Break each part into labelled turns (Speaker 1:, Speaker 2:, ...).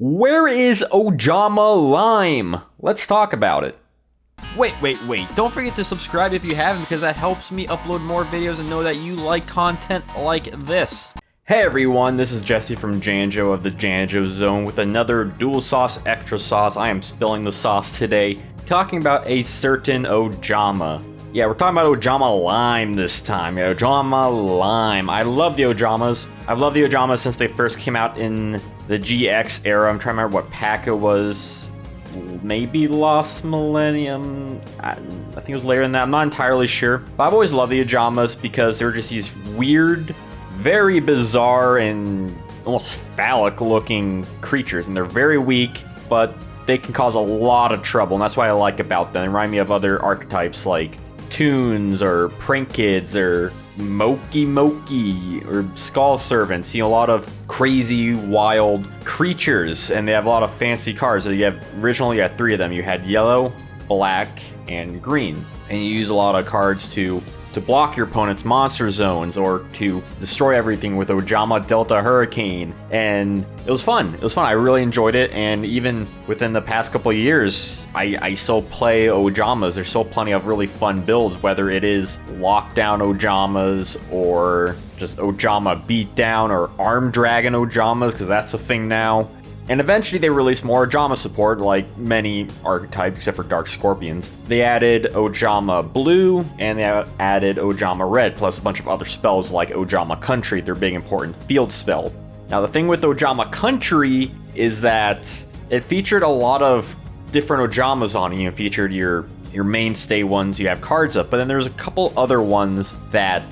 Speaker 1: Where is Ojama Lime? Let's talk about it.
Speaker 2: Wait. Don't forget to subscribe if you haven't, because that helps me upload more videos and know that you like content like this.
Speaker 1: Hey everyone, this is Jesse from Janjo of the Janjo Zone with another Dual Sauce Extra Sauce. I am spilling the sauce today, talking about a certain Ojama. Yeah, we're talking about Ojama Lime this time. Yeah, Ojama Lime. I love the Ojamas. I've loved the Ojamas since they first came out in the GX era. I'm trying to remember what pack it was. Maybe Lost Millennium. I think it was later than that. I'm not entirely sure. But I've always loved the Ojamas because they're just these weird, very bizarre, and almost phallic looking creatures. And they're very weak, but they can cause a lot of trouble. And that's what I like about them. They remind me of other archetypes like Toons or Prank Kids or Moki or Skull Servants. You know, a lot of crazy, wild creatures, and they have a lot of fancy cards. So originally you had three of them. You had yellow, black, and green. And you use a lot of cards to block your opponent's monster zones or to destroy everything with Ojama Delta Hurricane. And it was fun. I really enjoyed it. And even within the past couple of years, I still play Ojamas. There's still plenty of really fun builds, whether it is lockdown Ojamas or just Ojama Beatdown or Arm Dragon Ojamas, because that's a thing now. And eventually they released more Ojama support, like many archetypes except for Dark Scorpions. They added Ojama Blue, and they added Ojama Red, plus a bunch of other spells like Ojama Country, their big important field spell. Now the thing with Ojama Country is that it featured a lot of different Ojamas on it. You know, featured your mainstay ones you have cards of, but then there's a couple other ones that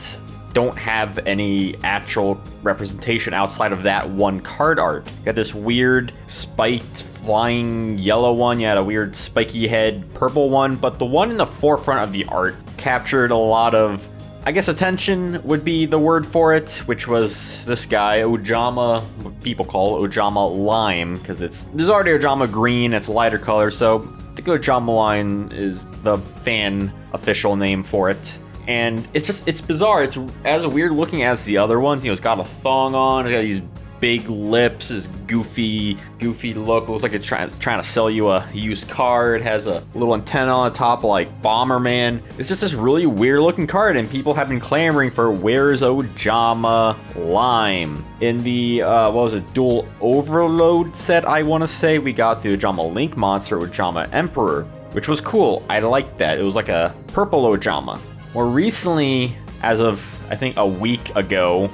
Speaker 1: don't have any actual representation outside of that one card art. You got this weird spiked flying yellow one, you had a weird spiky head purple one, but the one in the forefront of the art captured a lot of, I guess attention would be the word for it, which was this guy, Ojama, what people call Ojama Lime, because there's already Ojama Green, it's a lighter color, so I think Ojama Lime is the fan official name for it. And it's bizarre. It's as weird looking as the other ones. You know, it's got a thong on. It's got these big lips. This goofy look. It looks like it's trying to sell you a used car. It has a little antenna on the top like Bomberman. It's just this really weird looking card, and people have been clamoring for where's Ojama Lime. In the Duel Overload set, I want to say, we got the Ojama Link monster, Ojama Emperor, which was cool. I liked that. It was like a purple Ojama. More recently, as of, I think, a week ago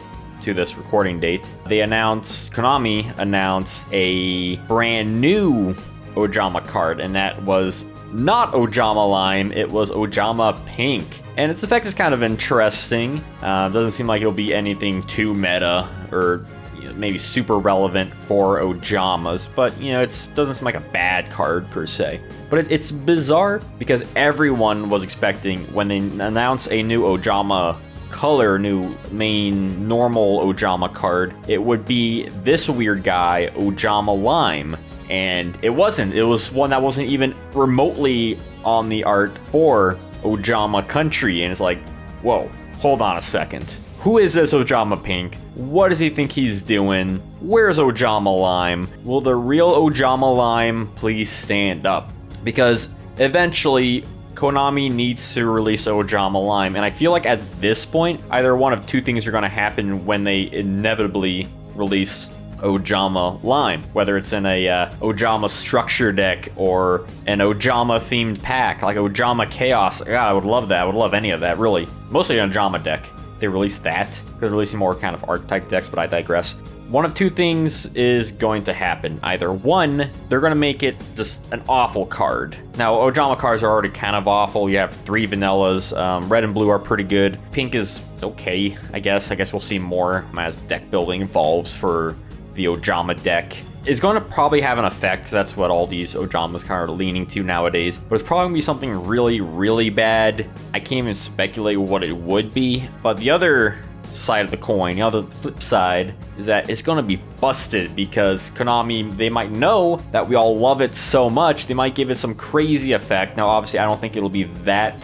Speaker 1: to this recording date, Konami announced a brand new Ojama card, and that was not Ojama Lime, it was Ojama Pink. And its effect is kind of interesting. Doesn't seem like it'll be anything too meta or maybe super relevant for Ojamas, but it doesn't seem like a bad card per se. But it's bizarre because everyone was expecting, when they announce a new Ojama color, new main normal Ojama card, it would be this weird guy, Ojama Lime. And it wasn't. It was one that wasn't even remotely on the art for Ojama Country. And it's like, whoa, hold on a second. Who is this Ojama Pink? What does he think he's doing? Where's Ojama Lime? Will the real Ojama Lime please stand up? Because eventually, Konami needs to release Ojama Lime. And I feel like at this point, either one of two things are going to happen when they inevitably release Ojama Lime. Whether it's in a Ojama structure deck or an Ojama themed pack, like Ojama Chaos. God, I would love that. I would love any of that, really. Mostly an Ojama deck. They released that. They're releasing more kind of archetype decks, but I digress. One of two things is going to happen. Either one, they're going to make it just an awful card. Now, Ojama cards are already kind of awful. You have three vanillas. Red and blue are pretty good. Pink is okay, I guess. I guess we'll see more as deck building evolves for the Ojama deck. It's going to probably have an effect, because that's what all these Ojamas kind of are leaning to nowadays. But it's probably going to be something really, really bad. I can't even speculate what it would be. But the other side of the coin, the flip side, is that it's going to be busted, because Konami, they might know that we all love it so much, they might give it some crazy effect. Now, obviously, I don't think it'll be that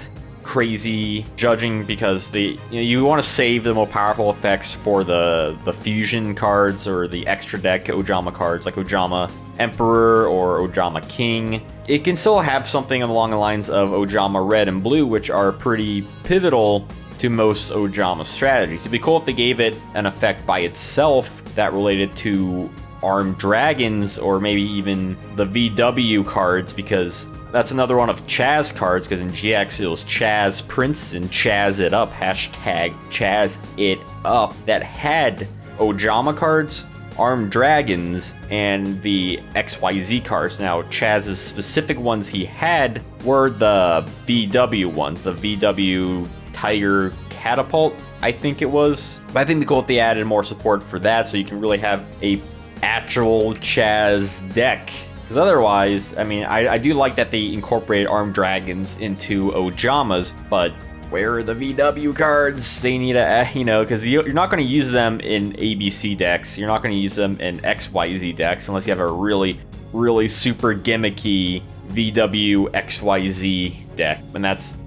Speaker 1: crazy judging because you want to save the more powerful effects for the fusion cards or the extra deck Ojama cards like Ojama Emperor or Ojama King. It can still have something along the lines of Ojama Red and Blue, which are pretty pivotal to most Ojama strategies. It'd be cool if they gave it an effect by itself that related to armed dragons or maybe even the VW cards, because that's another one of Chaz cards, because in GX it was Chaz Prince and Chaz It Up, hashtag Chaz It Up, that had Ojama cards, armed dragons, and the XYZ cards. Now, Chaz's specific ones he had were the VW ones, the VW Tiger Catapult, I think it was. But I think it'd be cool if they added more support for that, so you can really have a actual Chaz deck. Because otherwise, I mean, I do like that they incorporated armed dragons into Ojamas, but where are the VW cards? They need to, because you're not going to use them in ABC decks. You're not going to use them in XYZ decks unless you have a really, really super gimmicky VW XYZ deck. And that's,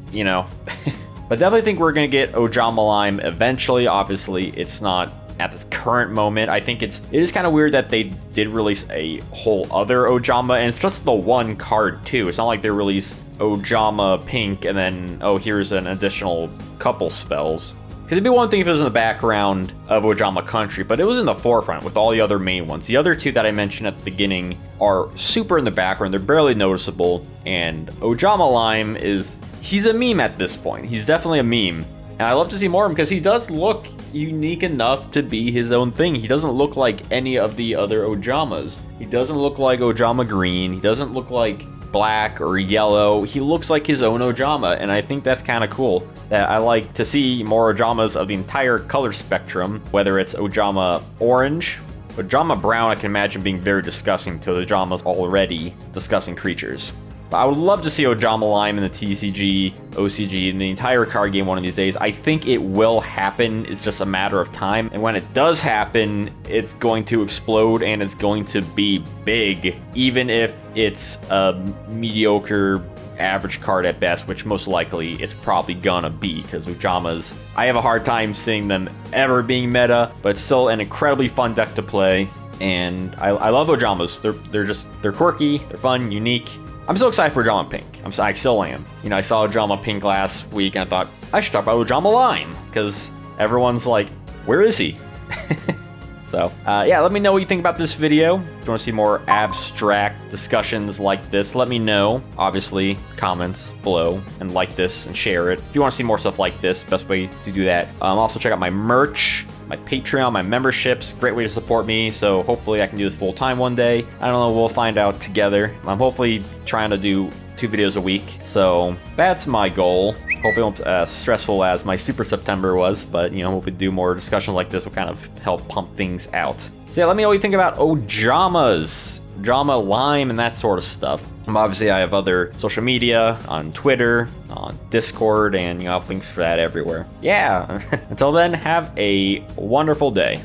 Speaker 1: But definitely think we're going to get Ojama Lime eventually. Obviously, it's not at this current moment. I think it is kind of weird that they did release a whole other Ojama, and it's just the one card too. It's not like they released Ojama Pink and then, oh, here's an additional couple spells. Because it'd be one thing if it was in the background of Ojama Country, but it was in the forefront with all the other main ones. The other two that I mentioned at the beginning are super in the background. They're barely noticeable, and Ojama Lime he's a meme at this point. He's definitely a meme. And I love to see more of him because he does look unique enough to be his own thing. He doesn't look like any of the other Ojamas. He doesn't look like Ojama Green. He doesn't look like black or yellow. He looks like his own Ojama, and I think that's kind of cool. That I like to see more Ojamas of the entire color spectrum, whether it's Ojama Orange. Ojama Brown I can imagine being very disgusting because Ojama's already disgusting creatures. But I would love to see Ojama Lime in the TCG, OCG, in the entire card game one of these days. I think it will happen. It's just a matter of time. And when it does happen, it's going to explode and it's going to be big, even if it's a mediocre average card at best, which most likely it's probably gonna be, because Ojamas, I have a hard time seeing them ever being meta, but it's still an incredibly fun deck to play. And I love Ojamas. They're quirky, they're fun, unique. I'm so excited for Ojama Pink. I still am. I saw Ojama Pink last week and I thought I should talk about Ojama Lime because everyone's like, where is he? So, yeah, let me know what you think about this video. If you want to see more abstract discussions like this, let me know. Obviously, comments below, and like this and share it. If you want to see more stuff like this, best way to do that. Also, check out my merch, my Patreon, my memberships. Great way to support me, so hopefully I can do this full time one day. I don't know, we'll find out together. I'm hopefully trying to do 2 videos a week, so that's my goal. Hopefully it won't as stressful as my Super September was, but hopefully do more discussions like this will kind of help pump things out. So yeah, let me know what you think about Ojamas, Ojama Lime, and that sort of stuff. Obviously I have other social media on Twitter, on Discord, and I have links for that everywhere. Yeah, until then, have a wonderful day.